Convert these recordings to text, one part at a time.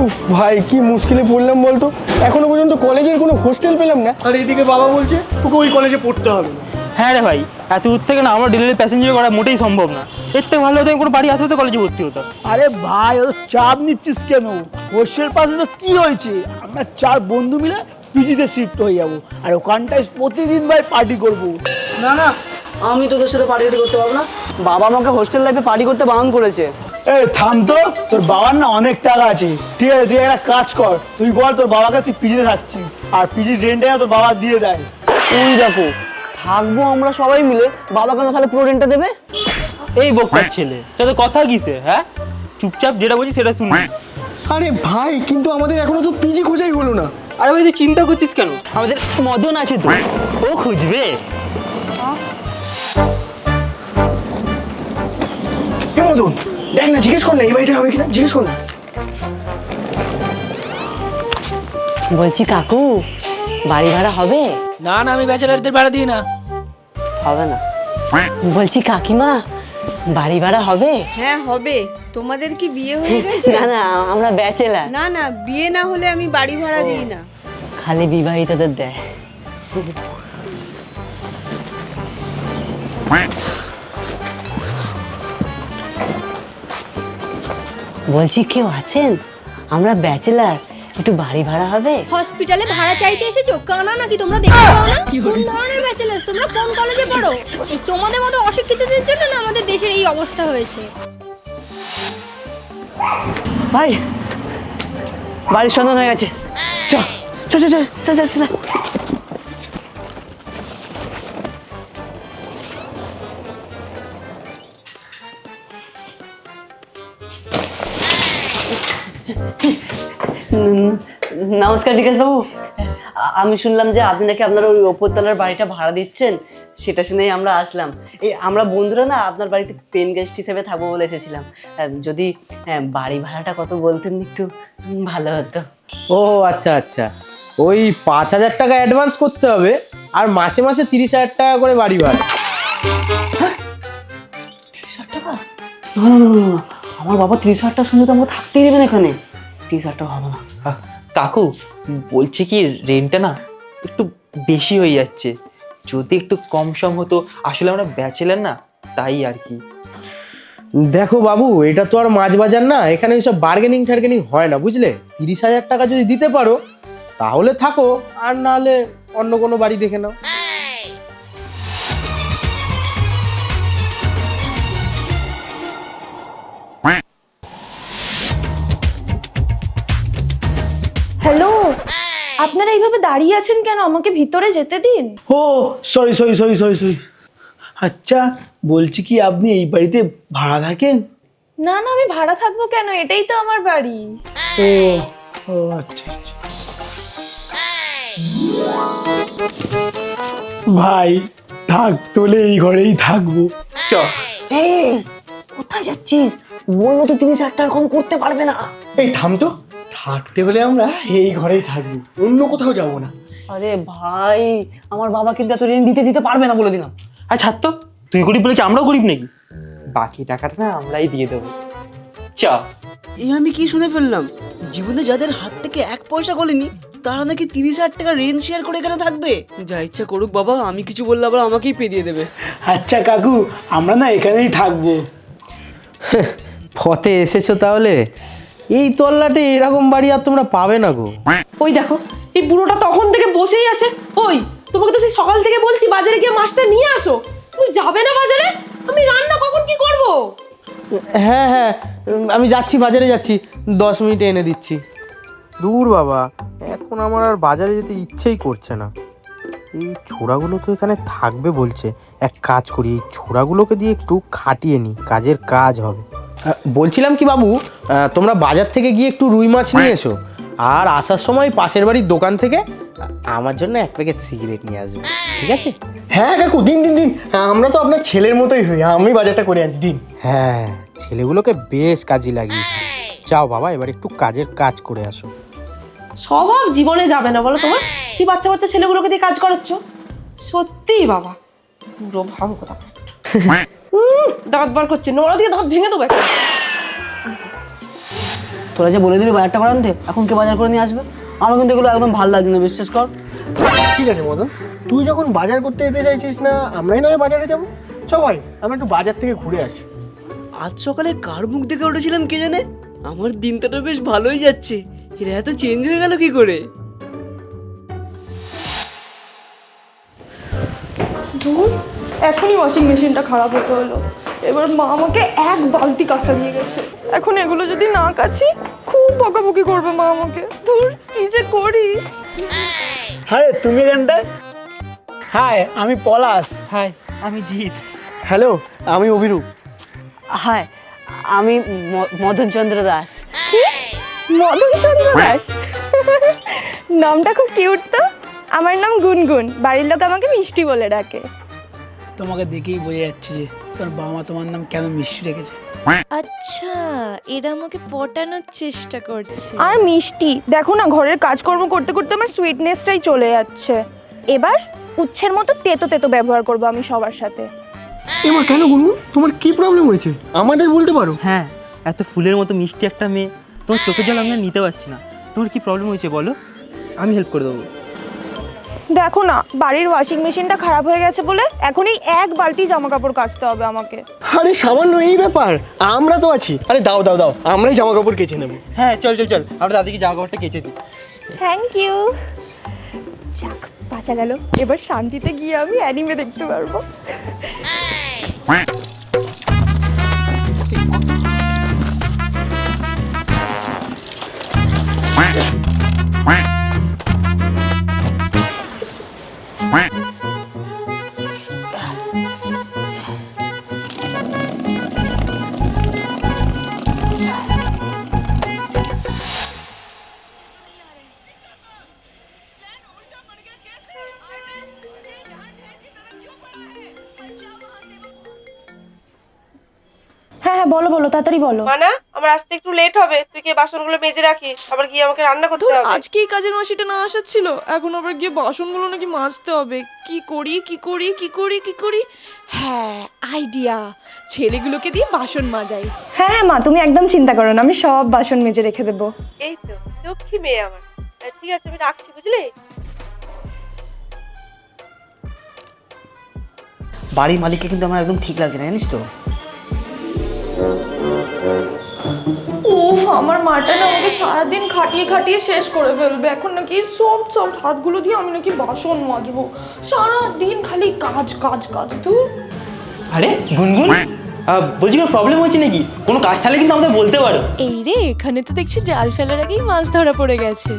উফ ভাই কি মুশকিলে পড়লাম বলতো, এখনো পর্যন্ত কলেজের কোনো হোস্টেল পেলাম না, আর এইদিকে বাবা বলছে তোকে ওই কলেজে পড়তে হবে না। হ্যাঁ রে ভাই, এত দূর থেকে না আমার ডেলিভারি প্যাসেঞ্জার করা মোটেই সম্ভব না। এর থেকে ভালো হতো কোনো বাড়ি আসতে কলেজে ভর্তি হতো। আরে ভাই ও চাপ নিচ্ছিস কেন? হোস্টেল পাশে তো কি হয়েছে, আমরা 4 বন্ধু মিলে পিজিতে শিফট হয়ে যাবো, আর ওখানটায় প্রতিদিন ভাই পার্টি করবো। না না, আমি তোদের সাথে পার্টি করতে পারবো না। বাবা আমাকে হোস্টেল লাইফে পার্টি করতে বারণ করেছে। এই থাম তো, তোর বাবার না অনেক টাকা আছে, ঠিক আছে? তুই একটা কাজ কর, তুই বল তোর বাবাকে তুই পিজিতে থাকছিস, আর পিজির রেন্টটা তোর বাবা দিয়ে দেয়। তুই দেখো, থাকবো আমরা সবাই মিলে, বাবা কেন তাহলে পুরো রেন্টটা দেবে? এই বোকার ছেলে, তোদের কথা কিসে? হ্যাঁ, চুপচাপ যেটা বলছি সেটা শুনবি। আরে ভাই কিন্তু আমাদের এখনো তো পিজি খোঁজাই হলো না। আরে ভাই তুই চিন্তা করছিস কেন? আমাদের মদন আছে তো, ও খুঁজবে। হে মদন, দেখ না, জিজ্ঞেস কর না এই বাড়িটা হবে কিনা, জিজ্ঞেস কর না। বলছি কাকু, বাড়ি ভাড়া হবে? না না, আমি ব্যাচেলারদের ভাড়া দিই না। হবে না। বলছি কাকিমা, বাড়ি ভাড়া হবে? হ্যাঁ হবে। তোমাদের কি বিয়ে হয়ে গেছে? না না, আমরা ব্যাচেলার। না না, বিয়ে না হলে আমি বাড়ি ভাড়া দিই না। খালি বিবাহিতদের দেয়। বলছি কেউ আছেন? আমরা ব্যাচেলার, একটু বাড়ি ভাড়া হবে? হসপিটালে ভাড়া চাইতে এসেছো? কানা নাকি তোমরা, দেখতে পাও না? কোন ধরনের ব্যাচেলার্স তোমরা? কোন কলেজে পড়ো? এই তোমাদের মতো অশিক্ষিতদের জন্য না আমাদের দেশের এই অবস্থা হয়েছে। ভাই, বাড়ির সন্ধান হয়ে গেছে। চল চল চল চল চল চল। নমস্কার বিকাশ বাবু, আমি শুনলাম যে আপনি নাকি আপনার ওই ওপরতলার বাড়িটা ভাড়া দিচ্ছেন, সেটা শুনেই আমরা আসলাম। এই আমরা বন্ধুরা না আপনার বাড়িতে পেন গেস্ট হিসেবে থাকবো বলে এসেছিলাম। যদি বাড়ি ভাড়াটা কত বলতেন একটু ভালো হতো। ও আচ্ছা আচ্ছা, ওই 5,000 টাকা অ্যাডভান্স করতে হবে, আর মাসে মাসে 30,000 টাকা করে বাড়ি ভাড়া। 30,000 টাকা? না না না না, আমার বাবা 30,000 টাকা শুনে তো আমাকে থাকতেই দেবেন এখানে। 30,000 টাকা হবে না। কাকু বলছে কি রেন্টটা না একটু বেশি হয়ে যাচ্ছে, যদি একটু কম সম হতো। আসলে আমরা ব্যাচেলার না, তাই আর কি। দেখো বাবু, এটা তো আর মাছ বাজার না, এখানে এইসব বার্গেনিং টার্গেনিং হয় না, বুঝলে? 30,000 টাকা যদি দিতে পারো তাহলে থাকো, আর নাহলে অন্য কোনো বাড়ি দেখে নাও। হ্যালো, আপনারা এইভাবে দাঁড়িয়ে আছেন কেন? আমাকে ভিতরে যেতে দিন। ও sorry sorry sorry sorry sorry. আচ্ছা বলছি কি, আপনি এই বাড়িতে ভাড়া থাকেন? না না, আমি ভাড়া থাকবো কেন? এটাই তো আমার বাড়ি। ও ও আচ্ছা আচ্ছা। ভাই থাক, তোলে এই ঘরেই থাকবো। চ এই, কোথায় যাচ্ছিস? বললো তো 30,000 টাকা কম করতে পারবে না। এই থাম তো, থাকতে হলে আমরা এই ঘরেই থাকবো, অন্য কোথাও যাবো না। আরে ভাই, আমার বাবা কিন্তু এত ঋণ দিতে পারবে না বলে দিলাম। আর ছাড় তো, তুই গরিব বলে কি আমরাও গরিব নাকি? বাকি টাকাটা না আমরাই দিয়ে দেবো। চ। এই আমি কি শুনে ফেললাম? জীবনে যাদের হাত থেকে 1 পয়সা গলেনি তারা নাকি 30,000 টাকা রেন্ট শেয়ার করে এখানে থাকবে। যা ইচ্ছা করুক বাবা, আমি কিছু বললে আবার আমাকেই পে দিয়ে দেবে। আচ্ছা কাকু, আমরা না এখানেই থাকবো। ফতে এসেছো তাহলে? এই তল্লাটে এরকম বাড়ি আর তোমরা পাবে না গো। ওই দেখো, এই বুড়োটা তখন থেকে বসেই আছে। ওই, তোমাকে তো সেই সকাল থেকে বলছি বাজারে গিয়ে মাছটা নিয়ে আসো, তুমি যাবে না বাজারে? আমি রান্না কখন কি করব? হ্যাঁ হ্যাঁ, আমি যাচ্ছি, বাজারে যাচ্ছি, 10 মিনিটে এনে দিচ্ছি। দূর বাবা, এখন আমার আর বাজারে যেতে ইচ্ছেই করছে না। এই ছোড়াগুলো তো এখানে থাকবে বলছে, এক কাজ করি, এই ছোড়াগুলোকে দিয়ে একটু খাটিয়ে নিই, কাজের কাজ হবে। বলছিলাম কি বাবু, তোমরা বাজার থেকে গিয়ে একটু রুই মাছ নিয়ে এসো, আর আসার সময় পাশের বাড়ির দোকান থেকে আমার জন্য 1 প্যাকেট সিগারেট নিয়ে আসবে, ঠিক আছে? হ্যাঁ কাকু, দিন দিন দিন, আমরা তো আপনার ছেলের মতোই হই, আমি বাজারটা করে আনছি, দিন। হ্যাঁ, ছেলেগুলোকে বেশ কাজে লাগিয়েছি। যাও বাবা, এবার একটু কাজের কাজ করে আসো। স্বভাব জীবনে যাবে না বলো তোমার? সেই বাচ্চা বাচ্চা ছেলেগুলোকে দিয়ে কাজ করাচ্ছ? সত্যি বাবা, পুরো ভাব কথা। দাঁত বার করছে, নোড়া দিয়ে দাঁত ভেঙে দেবো একটা। তোরা যে বলে দিলি বাজারটা করে আনতে, এখন কে বাজার করে নিয়ে আসবে? আমার কিন্তু এগুলো একদম ভালো লাগছে না, বিশ্বাস কর। ঠিক আছে মদন, তুই যখন বাজার করতে যেতে চাইছিস না, আমরাই নয় বাজারে যাবো। সবাই আমরা একটু বাজার থেকে ঘুরে আসি। আজ সকালে কার মুখ দেখে উঠেছিলাম কে জানে, আমার দিনটা তো বেশ ভালোই যাচ্ছে। এরা এত চেঞ্জ হয়ে গেল কি করে? ধুর, এখনই ওয়াশিং মেশিনটা খারাপ হতে হলো। এবার মা আমাকে এক বালতি কাঁচা দিয়ে গেছে, এখন এগুলো যদি না কাচি খুব বকাবকি করবে মা আমাকে। ধুর, কি যে করি। হ্যাঁ তুমি এখানটায়? হাই, আমি পলাশ। হাই, আমি জিৎ। হ্যালো, আমি অভিরূপ। হ্যাঁ, আমি মদনচন্দ্র দাস। কি? মদন চন্দ্র দাস? নামটা খুব কিউট তো। আমার নাম গুনগুন, বাড়ির লোক আমাকে মিষ্টি বলে ডাকে। তোমাকে দেখেই বোঝা যাচ্ছে যে তোমার বাবা মা তোমার নাম কেন মিষ্টি রেখেছে। আচ্ছা, এরা আমাকে পটানোর চেষ্টা করছে। আর মিষ্টি দেখো না, ঘরের কাজকর্ম করতে করতে আমার সুইটনেসটাই চলে যাচ্ছে। এবার উচ্ছের মতো তেতো তেতো ব্যবহার করবো আমি সবার সাথে। এমা কেন গুনগুন, তোমার কি প্রবলেম হয়েছে আমাদের বলতে পারো? হ্যাঁ, এত ফুলের মতো মিষ্টি একটা মেয়ে, তোমার চোখের জল আমি আর নিতে পারছি না। তোমার কি প্রবলেম হয়েছে বলো, আমি হেল্প করে দেবো। দেখো না, বাড়ির ওয়াশিং মেশিনটা খারাপ হয়ে গেছে বলে এখনই এক বালতি জামা কাপড় কাচতে হবে আমাকে। আরে সামান্য এই ব্যাপার, আমরা তো আছি। আরে দাও দাও দাও, আমরাই জামা কাপড় কেচে নেবো। হ্যাঁ চল চল চল, আমরা দাদিকে জামা কাপড়টা কেচে দিই। Thank you. যাক, বাঁচা গেল। এবার শান্তিতে গিয়ে আমি অ্যানিমে দেখতে পারবো। হ্যাঁ হ্যাঁ, বলো বলো, তাড়াতাড়ি বলো। মানা, আমার আসতে একটু লেট হবে, তুই কি বাসনগুলো মেজে রাখিস, আবার গিয়ে আমাকে রান্না করতে হবে। আজকেই কাজের মাসিটা না আসার ছিল, এখন আবার গিয়ে বাসনগুলো নাকি মাজতে হবে। কি করি কি করি কি করি কি করি? হ্যাঁ, আইডিয়া, ছেলেগুলোকে দিয়ে বাসন মাজাই। হ্যাঁ হ্যাঁ মা, তুমি একদম চিন্তা করো না, আমি সব বাসন মেজে রেখে দেবো। এই তো লক্ষ্মী মেয়ে আমার। ঠিক আছে, আমি রাখছি, বুঝলি? বাড়ির মালিককে কিন্তু আমার একদম ঠিক লাগছে না, জানিস তো। উফ, আমার মাটা না আমাকে সারাদিন খাটিয়ে খাটিয়ে শেষ করে ফেলবে। এখন নাকি সব সব হাতগুলো দিয়ে আমি নাকি বাসন মাজবো। সারাদিন খালি কাজ কাজ কাজ। ধুর। আরে গুনগুন, বলছি কোনো প্রবলেম হচ্ছে নাকি? কোনো কাজ থাকলে কিন্তু আমাদের বলতে পারো। এই রে, এখানে তো দেখছি জাল ফেলার আগেই মাছ ধরা পড়ে গেছে।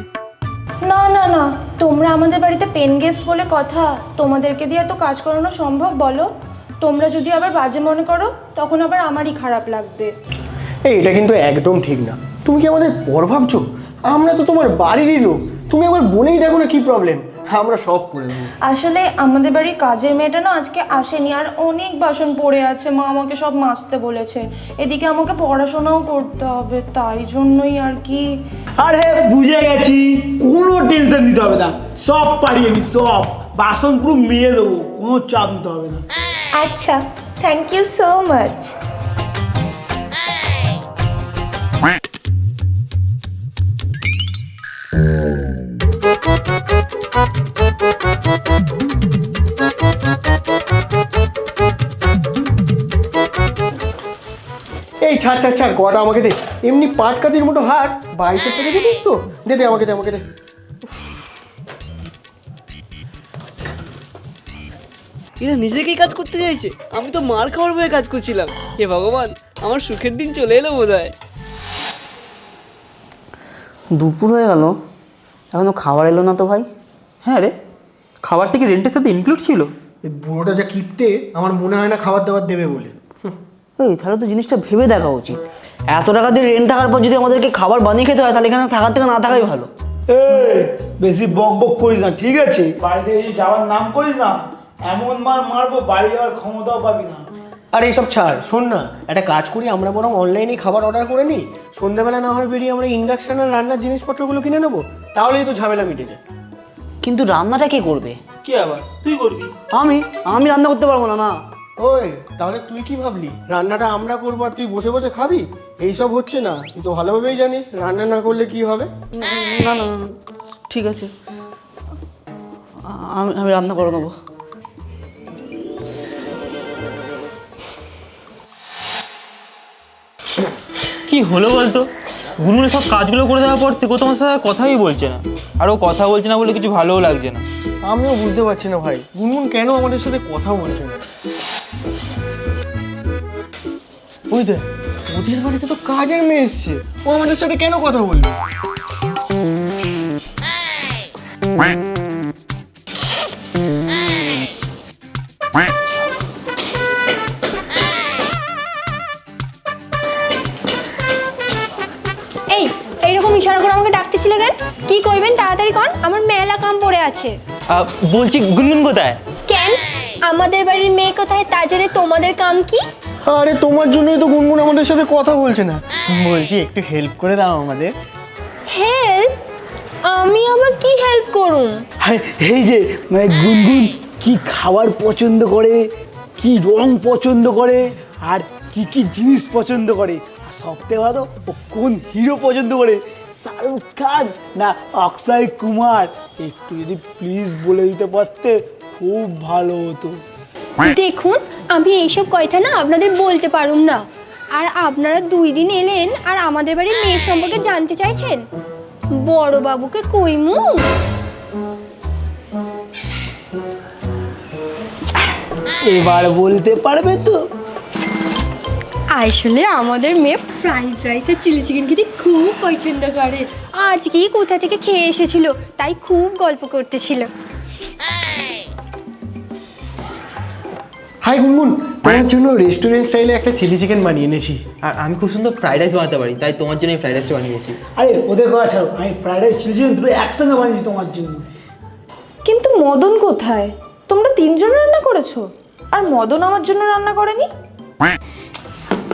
না না না, তোমরা আমাদের বাড়িতে পেন গেস্ট বলে কথা, তোমাদেরকে দিয়ে এত কাজ করানো সম্ভব বলো? তোমরা যদি আবার বাজে মনে করো, তখন আবার আমারই খারাপ লাগবে। এই এটা কিন্তু একদম ঠিক না। তুমি কি আমাদের পর ভাবছো? আমরা তো তোমার বাড়িরই লোক, তুমি একবার বলেই দেখো না কি প্রবলেম, আমরা সব করে দেবো। আসলে আমাদের বাড়ির কাজের মেয়েটা না আজকে আসেনি, আর অনেক বাসন পড়ে আছে, মা আমাকে সব মাজতে বলেছে। এদিকে আমাকে পড়াশোনাও করতে হবে, তাই জন্যই আর কি। আরে বুঝে গেছি, কোনো টেনশন নিতে হবে না, সব পারি আমি, সব বাসন পুরো মেয়ে দেবো, কোনো চাপ নিতে হবে না। আচ্ছা, থ্যাংক ইউ সো মাচ। এই ছাড় ছাড় ছাড়, গড়া আমাকে দে। এমনি পাটকাতির মতো হাত, বাইসেপটা দেখেছিস তো? দে দে আমাকে দে, আমাকে দে। এরা নিজেকেই কাজ করতে চাইছে, আমি তো মার খাওয়ার ভয়ে কাজ করছিলাম। হে ভগবান, আমার সুখের দিন চলে এলো বোধ হয়। দুপুর হয়ে গেল, এখনো খাবার এলো না তো ভাই। হ্যাঁ রে, খাবারটা কি রেন্টের সাথে ইনক্লুড ছিল? এই বুড়োটা যা কিপটে, আমার মনে হয় না খাবার দাবার দেবে বলে। এই তাহলে তো জিনিসটা ভেবে দেখা উচিত। এত টাকা দিয়ে রেন্ট থাকার পর যদি আমাদেরকে খাবার বানিয়ে খেতে হয়, তাহলে এখানে থাকার থেকে না থাকাই ভালো। এই বেশি বক বক করিস না, ঠিক আছে? বাড়ি থেকে যদি যাওয়ার নাম করিস না, এমন মার মারবো বাড়ি যাওয়ার ক্ষমতাও পাবি না। আর এইসব ছাড়, শোন না, একটা কাজ করি, আমরা বরং অনলাইনেই খাবার অর্ডার করে নিই। সন্ধ্যাবেলা না হয় বেরিয়ে আমরা ইন্ডাকশন আর রান্নার জিনিসপত্রগুলো কিনে নেবো, তাহলেই তো ঝামেলা মিটে যায়। কিন্তু রান্নাটা কে করবে? কি আবার তুই করবি? আমি রান্না করতে পারবো না। না, ওই তাহলে তুই কি ভাবলি রান্নাটা আমরা করবো আর তুই বসে বসে খাবি? এইসব হচ্ছে না, তুই তো ভালোভাবেই জানিস রান্না না করলে কি হবে। না না না, ঠিক আছে, আমি রান্না করে নেবো। কি হলো বলতো? গুনগুনে সব কাজগুলো করে দেওয়ার পর থেকে ও তোমার সাথে আর কথাই বলছে না। আর ও কথা বলছে না বলে কিছু ভালোও লাগছে না। আমিও বুঝতে পারছি না ভাই, গুনগুন কেন আমাদের সাথে কথা বলছে না। ওই দেখ, ওদের বাড়িতে তো কাজের মেয়ে এসছে, ও আমাদের সাথে কেন কথা বলবে? এইরকম ইশারা করে আমাকে ডাকতেছিলে কেন? কি কইবেন তাড়াতাড়ি কর, আমার মেলা কাম পড়ে আছে। বলছি গুনগুন কোথায়? কেন আমাদের বাড়ির মেয়ে কোথায় তা জেনে তোমাদের কাম কি? আরে তোমার জন্যই তো গুনগুন আমাদের সাথে কথা বলছে না। বলছি একটু হেল্প করে দাও আমাদের। হেল্প? আমি আবার কি হেল্প করুম? আরে এই যে মানে গুনগুন কি খাবার পছন্দ করে, কি রং পছন্দ করে, আর কি কি জিনিস পছন্দ করে, আর সবথেকে ভালো ও কোন হিরো পছন্দ করে, শাহরুখ খান না অক্ষয় কুমার, একটু যদি প্লিজ বলে দিতে পারতে খুব ভালো হতো। দেখুন আমি এইসব কথা না আপনাদের বলতে পারুম না। আর আপনারা 2 দিন এলেন আর আমাদের বাড়ির মেয়ের সম্পর্কে জানতে চাইছেন। বড় বাবুকে কইমু? এবার বলতে পারবে তো? আসলে আমাদের মেয়ে ফ্রাইড রাইস আর চিলি চিকেন খেতে খুব পছন্দ করে। আজকেই কোথা থেকে খেয়ে এসেছিল, তাই খুব গল্প করতেছিল। হাই গুনগুন, তোমার জন্য রেস্টুরেন্ট স্টাইলে একটা চিলি চিকেন বানিয়ে এনেছি। আর আমি খুব সুন্দর ফ্রাইড রাইস বানাতে পারি, তাই তোমার জন্য ফ্রাইড রাইসটা বানিয়েছি। আরে ওদের কথা ছাড়ো, আমি ফ্রাইড রাইস চিলি চিকেন দুটো একসঙ্গে বানিয়েছি তোমার জন্য। কিন্তু মদন কোথায়? তোমরা 3 জন রান্না করেছো আর মদন আমার জন্য রান্না করেনি?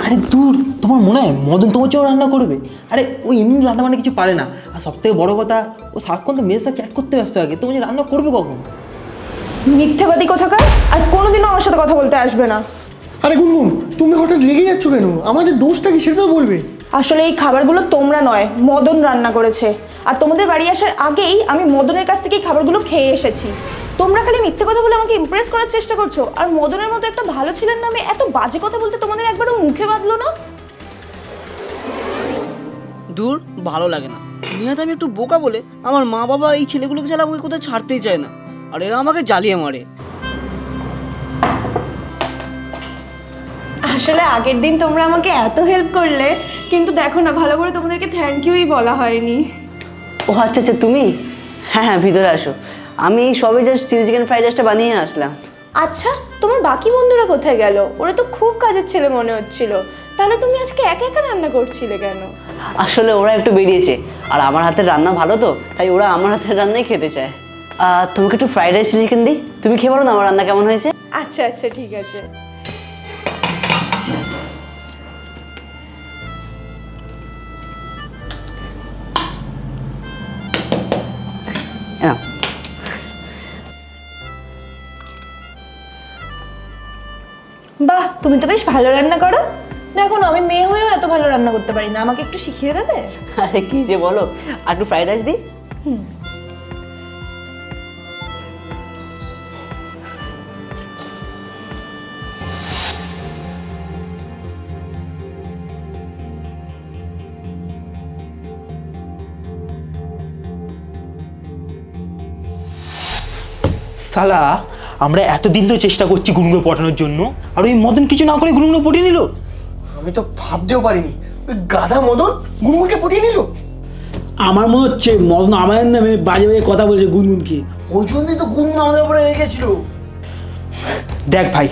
আরে দূর, তোমার মনে হয় মদন তোমার জন্য রান্না করবে? আরে ও এমনি রান্না মানে কিছু পারে না। আর সব থেকে বড় কথা, ও সারাক্ষণ তো মেয়ের সাথে চ্যাট করতে ব্যস্ত থাকে, তোমার জন্য রান্না করবে কখন? মিথ্যাবাদী কোথাকার, আর কোনোদিনও আমার সাথে কথা বলতে আসবে না। আরে গুনগুন তুমি হঠাৎ রেগে যাচ্ছ কেন? আমাদের দোষটা কি সেটাও বলবে। আসলে এই খাবারগুলো তোমরা নয়, মদন রান্না করেছে। আর তোমাদের বাড়ি আসার আগেই আমি মদনের কাছ থেকে এই খাবারগুলো খেয়ে এসেছি। তোমরা খালি মিথ্যে কথা বলে আমাকে ইমপ্রেস করার চেষ্টা করছো। আর মদনের মতো একটা ভালো ছেলের নামে এত বাজে কথা বলতে তোমাদের একবারও মুখে বাঁধলো না? দূর, ভালো লাগে না। নিহাত আমি একটু বোকা বলে আমার মা বাবা এই ছেলেগুলোকে চালা আমাকে কোথাও ছাড়তেই চায় না, আর এরা আমাকে জ্বালিয়ে মারে। আসলে আগের দিন তোমরা আমাকে এত হেল্প করলে, কিন্তু দেখো না ভালো করে তোমাদেরকে থ্যাংক ইউই বলা হয়নি। ও আচ্ছা আচ্ছা, তুমি? হ্যাঁ হ্যাঁ, ভিতরে আসো। আমি সবে জাস্ট চিলি চিকেন ফ্রাইড রাইসটা বানিয়ে আসলাম। আচ্ছা, তোমার বাকি বন্ধুরা কোথায় গেল? ওরা তো খুব কাজের ছেলে মনে হচ্ছিল। তাহলে তুমি আজকে একা একা রান্না করছিলে কেন? আসলে ওরা একটু বেরিয়েছে, আর আমার হাতের রান্না ভালো তো, তাই ওরা আমার হাতের রান্নাই খেতে চায়। তোমাকে একটু ফ্রাইড রাইস চিলি চিকেন দিই, তুমি খেয়ে বলো না আমার রান্না কেমন হয়েছে। আচ্ছা আচ্ছা, ঠিক আছে। হ্যাঁ, বাহ, তুমি তো বেশ ভালো রান্না করো। দেখো না, আমি মেয়ে হয়েও এত ভালো রান্না করতে পারি না, আমাকে একটু শিখিয়ে দেবে? আরে কি যে বলো, আর একটু ফ্রাইড রাইস দিই। সালা, আমরা এতদিন তো চেষ্টা করছি গুনগুনে পটানোর জন্য, আর ওই মদন কিছু না করে গুনগুনে পটিয়ে নিল। আমি তো ভাবতেও পারিনি ওই গাধা মদন গুনগুনকে পটিয়ে নিল। আমার মনে হচ্ছে মদন আমাদের নামে বাজে বাজে কথা বলছে গুনগুনকে, ওই জন্যই তো গুনগুন আমাদের উপরে রেগেছিল। দেখ ভাই,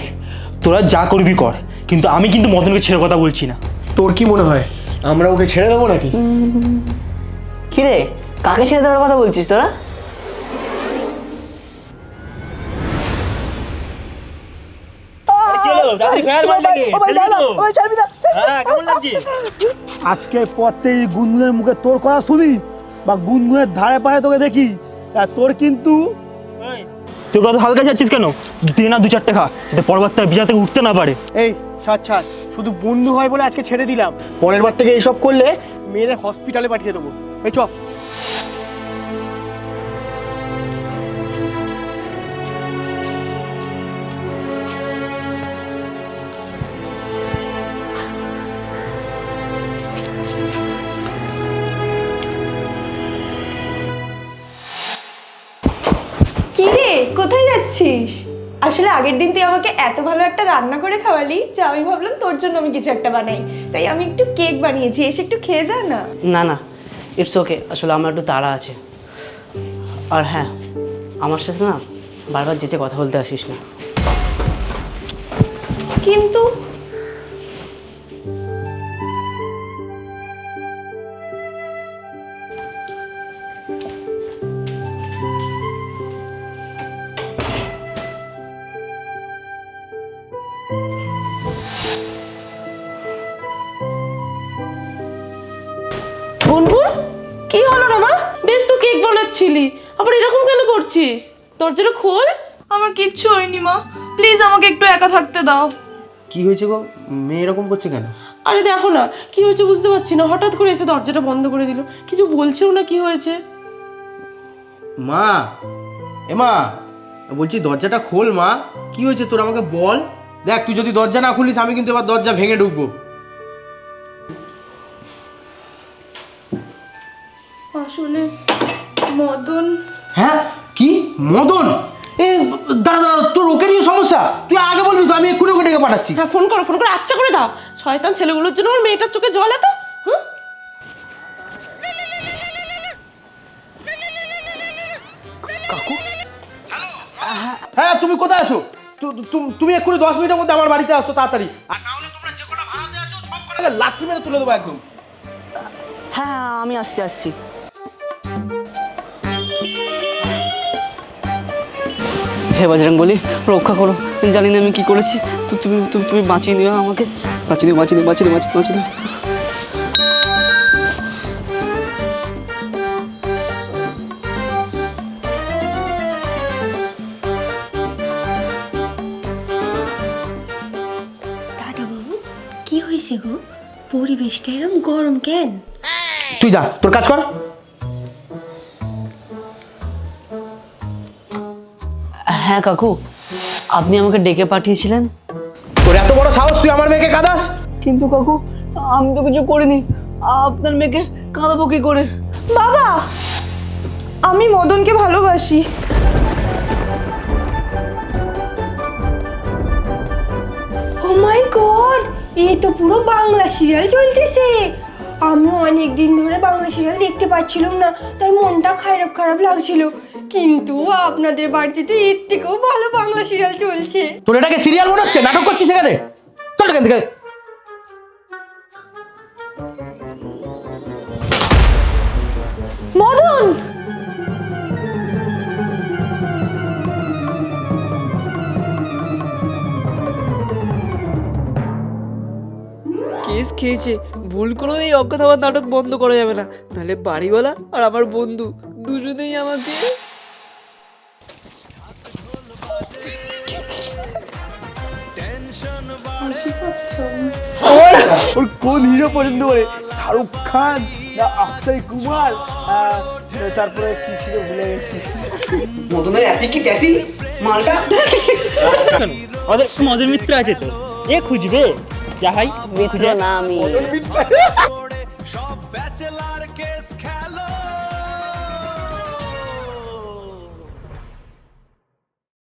তোরা যা করবি কর, কিন্তু আমি কিন্তু মদনকে ছেড়ে কথা বলছি না। তোর কি মনে হয় আমরা ওকে ছেড়ে দেবো নাকি? কিরে, কাকে ছেড়ে দেওয়ার কথা বলছিস তোরা? আজকের পর থেকে গুনগুনের মুখে তোর কথা শুনি বা গুনগুনের ধারে পায়ে তোকে দেখি, তা তোর কিন্তু তুই কত হালকা যাচ্ছিস কেন? দে না 2-4 টাকা, যাতে পরবর্তী বিজা থেকে উঠতে না পারে। এই ছাড়, শুধু বন্ধু হয় বলে আজকে ছেড়ে দিলাম, পরের বার থেকে এইসব করলে মেয়েদের হসপিটালে পাঠিয়ে দেবো। এই চ। কি রে, কোথায় যাচ্ছিস? আসলে আগের দিন তুই আমাকে এত ভালো একটা রান্না করে খাওয়ালি যে আমি ভাবলাম তোর জন্য আমি কিছু একটা বানাই, তাই আমি একটু কেক বানিয়েছি, এসে একটু খেয়ে যা না। না না, ইটস ওকে, আসলে আমার একটু তাড়া আছে। আর হ্যাঁ, আমার সাথে না বারবার যেচে কথা বলতে আসিস না। কিন্তু গুনগুন, কি হলো রে মা? বেশ তো কেক বানাচ্ছিলি, আবার এরকম কেন করছিস? দরজাটা খোল। আমার কিচ্ছু হয়নি মা, প্লিজ আমাকে একটু একা থাকতে দাও। কি হয়েছে গো, মেয়ে এরকম করছে কেন? আরে দেখো না কি হয়েছে বুঝতে পারছি না, হঠাৎ করে এসে দরজাটা বন্ধ করে দিল, কিছু বলছেও না কি হয়েছে। মা, মা বলছি দরজাটা খোল মা, কি হয়েছে তোর আমাকে বল। দেখ তুই যদি দরজা না খুলিস আমি কিন্তু এবার দরজা ভেঙে ঢুকবো। আসলে মদন। হ্যাঁ কি মদন? এ দাদা তোর ওকে নিয়ে সমস্যা, তুই আগে বলবি তো, আমি এক্ষুনি ওকে ডেকে পাঠাচ্ছি। হ্যাঁ ফোন করো, আচ্ছা করে দাও। শয়তান ছেলেগুলোর জন্য আমার মেয়েটার চোখে জল এত। হ্যাঁ তুমি কোথায় আছো? তুমি এক্ষুনি 10 মিনিটের মধ্যে আমার বাড়িতে আসো তাড়াতাড়ি, আর না হলে তোমরা যে কটা ভাড়াতে আছো সব কটাকে লাঠি মেরে তুলে দেবো একদম। হ্যাঁ আমি আসছি। হে বজরং বলি, রক্ষা করো, জানি না আমি কি করেছি, তো তুমি বাঁচিয়ে দিও আমাকে, বাঁচিয়ে দিও। দাদাবাবু, কি হয়েছে গো? পরিবেশটা এরকম গরম কেন? তুই যা, তোর কাজ কর। হ্যাঁ কাকু, আপনি আমাকে ডেকে পাঠিয়েছিলেন। তোর এত বড় সাহস, তুই আমার মেয়েকে কাঁদাস? কিন্তু কাকু আমি তো কিছু করিনি, আপনার মেয়েকে কাঁদাবো কি করে? বাবা, আমি মদনকে ভালোবাসি। ও মাই গড, এই তো পুরো বাংলা সিরিয়াল চলতেছে। আমি অনেক দিন ধরে বাংলা সিরিয়াল দেখতে পাচ্ছিলাম না, তাই মনটা খারাপ লাগছিল। কিন্তু আপনাদের বাড়িতে তো এর থেকেও ভালো বাংলা সিরিয়াল চলছে। তোর এটাকে সিরিয়াল মনে হচ্ছে? নাটক করছিস এখানে? চল এখান থেকে। মদন, কেস খেয়েছে, ভুল করেও এই অজ্ঞাত নাটক বন্ধ করা যাবে না, তাহলে বাড়িওয়ালা আর আমার বন্ধু দুজনেই আমাকে। ওর কোন হিরো পছন্দ করে? শাহরুখ খান না অক্ষয় কুমার? তারপরে কি ছিল ভুলে গেছি। মদনের এত কি তেসি মালটা। আমাদের মদের মিত্র আছে তো, এ খুঁজবে যা ভাই, মিত্র না আমি। সব ব্যাচেলার কেস খেলো